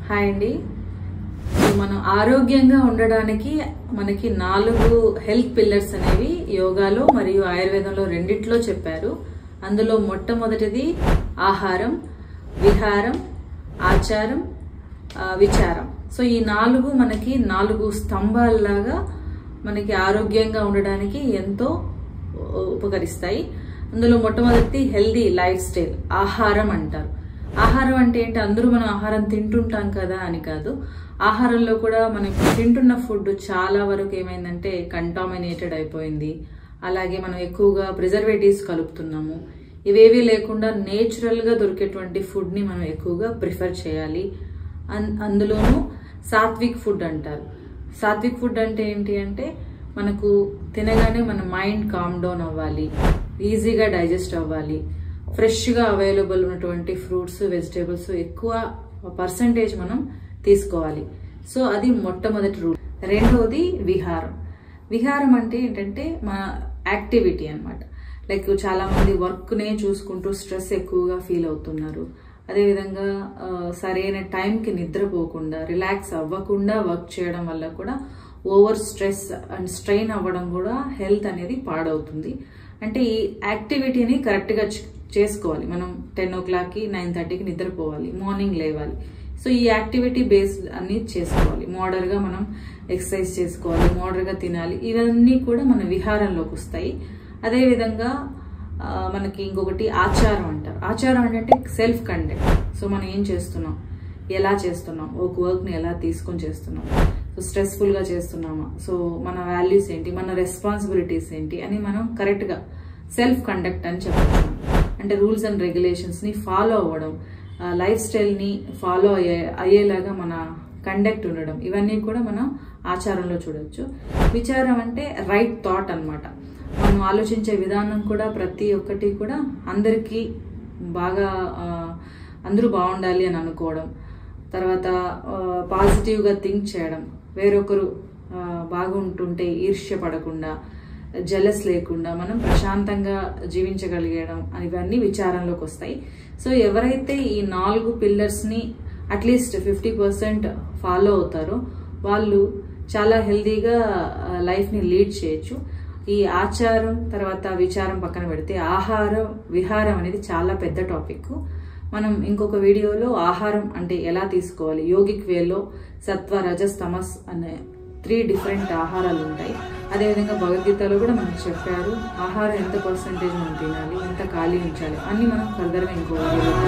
Hi అండి. మనం ఆరోగ్యంగా ఉండడానికి మనకి 4 హెల్త్ పిల్లర్స్ అనేవి యోగాలో మరియు ఆయుర్వేదంలో రెండిట్లో చెప్పారు. అందులో మొట్టమొదటిది ఆహారం, విహారం, ఆచారం, విచారం. సో ఈ 4 మనకి 4 స్తంభాలలాగా మనకి ఆరోగ్యంగా ఉండడానికి ఎంతో ఉపకరిస్తాయి. అందులో మొట్టమొదటి హెల్దీ లైఫ్ స్టైల్, ఆహారం అంటారు. ఆహారం అంటే ఏంటి? అందరూ మనం ఆహారం తింటుంటాం కదా అని కాదు. ఆహారంలో కూడా మనం తింటున్న ఫుడ్ చాలా వరకు ఏమైందంటే కంటామినేటెడ్ అయిపోయింది. అలాగే మనం ఎక్కువగా ప్రిజర్వేటివ్స్ కలుపుతున్నాము. ఇవేవీ లేకుండా నేచురల్గా దొరికేటువంటి ఫుడ్ని మనం ఎక్కువగా ప్రిఫర్ చేయాలి. అందులోనూ సాత్విక్ ఫుడ్ అంటారు. సాత్విక్ ఫుడ్ అంటే ఏంటి అంటే మనకు తినగానే మన మైండ్ కామ్ డౌన్ అవ్వాలి, ఈజీగా డైజెస్ట్ అవ్వాలి, ఫ్రెష్గా అవైలబుల్ ఉన్నటువంటి ఫ్రూట్స్, వెజిటేబుల్స్ ఎక్కువ పర్సంటేజ్ మనం తీసుకోవాలి. సో అది మొట్టమొదటి రూల్. రెండవది విహారం. విహారం అంటే ఏంటంటే మన యాక్టివిటీ అన్నమాట. లైక్ చాలా మంది వర్క్నే చూసుకుంటూ స్ట్రెస్ ఎక్కువగా ఫీల్ అవుతున్నారు. అదేవిధంగా సరైన టైంకి నిద్రపోకుండా, రిలాక్స్ అవ్వకుండా వర్క్ చేయడం వల్ల కూడా ఓవర్ స్ట్రెస్ అండ్ స్ట్రెయిన్ అవ్వడం కూడా హెల్త్ అనేది పాడవుతుంది. అంటే ఈ యాక్టివిటీని కరెక్ట్గా చేసుకోవాలి. మనం 10 o'clockకి 9:30కి నిద్రపోవాలి, మార్నింగ్ లేవాలి. సో ఈ యాక్టివిటీ బేస్డ్ అన్ని చేసుకోవాలి. మోడర్గా మనం ఎక్సర్సైజ్ చేసుకోవాలి, మోడర్గా తినాలి. ఇవన్నీ కూడా మన విహారంలోకి వస్తాయి. అదేవిధంగా మనకి ఇంకొకటి ఆచారం అంటారు. ఆచారం అంటే సెల్ఫ్ కండక్ట్. సో మనం ఏం చేస్తున్నాం, ఎలా చేస్తున్నాం, ఒక వర్క్ని ఎలా తీసుకొని చేస్తున్నాం, సో స్ట్రెస్ఫుల్గా చేస్తున్నామా, సో మన వాల్యూస్ ఏంటి, మన రెస్పాన్సిబిలిటీస్ ఏంటి అని మనం కరెక్ట్గా సెల్ఫ్ కండక్ట్ అని చెప్పచ్చు. అంటే రూల్స్ అండ్ రెగ్యులేషన్స్ని ఫాలో అవ్వడం, లైఫ్ స్టైల్ని ఫాలో అయ్యేలాగా మన కండక్ట్ ఉండడం, ఇవన్నీ కూడా మనం ఆచారంలో చూడొచ్చు. విచారం అంటే రైట్ థాట్ అన్నమాట. మనం ఆలోచించే విధానం కూడా ప్రతి ఒక్కటి కూడా అందరికీ బాగా అందరూ బాగుండాలి అని అనుకోవడం, తర్వాత పాజిటివ్గా థింక్ చేయడం, వేరొకరు బాగుంటుంటే ఈర్ష్య పడకుండా, జెలస్ లేకుండా మనం ప్రశాంతంగా జీవించగలిగడం ఇవన్నీ విచారంలోకి వస్తాయి. సో ఎవరైతే ఈ 4 పిల్లర్స్ని అట్లీస్ట్ 50% ఫాలో అవుతారో వాళ్ళు చాలా హెల్దీగా లైఫ్ని లీడ్ చేయొచ్చు. ఈ ఆచారం తర్వాత విచారం పక్కన పెడితే ఆహారం, విహారం అనేది చాలా పెద్ద టాపిక్. మనం ఇంకొక వీడియోలో ఆహారం అంటే ఎలా తీసుకోవాలి, యోగిక్ వేలో సత్వ, రజస్, తమస్ అనే 3 డిఫరెంట్ ఆహారాలు ఉంటాయి. అదేవిధంగా భగవద్గీతలో కూడా మనకు చెప్పారు ఆహారం ఎంత పర్సంటేజ్ మనం తినాలి, ఎంత ఖాళీ ఉంచాలి అన్ని మనం ఫర్దర్గా ఇంకో వీడియోలో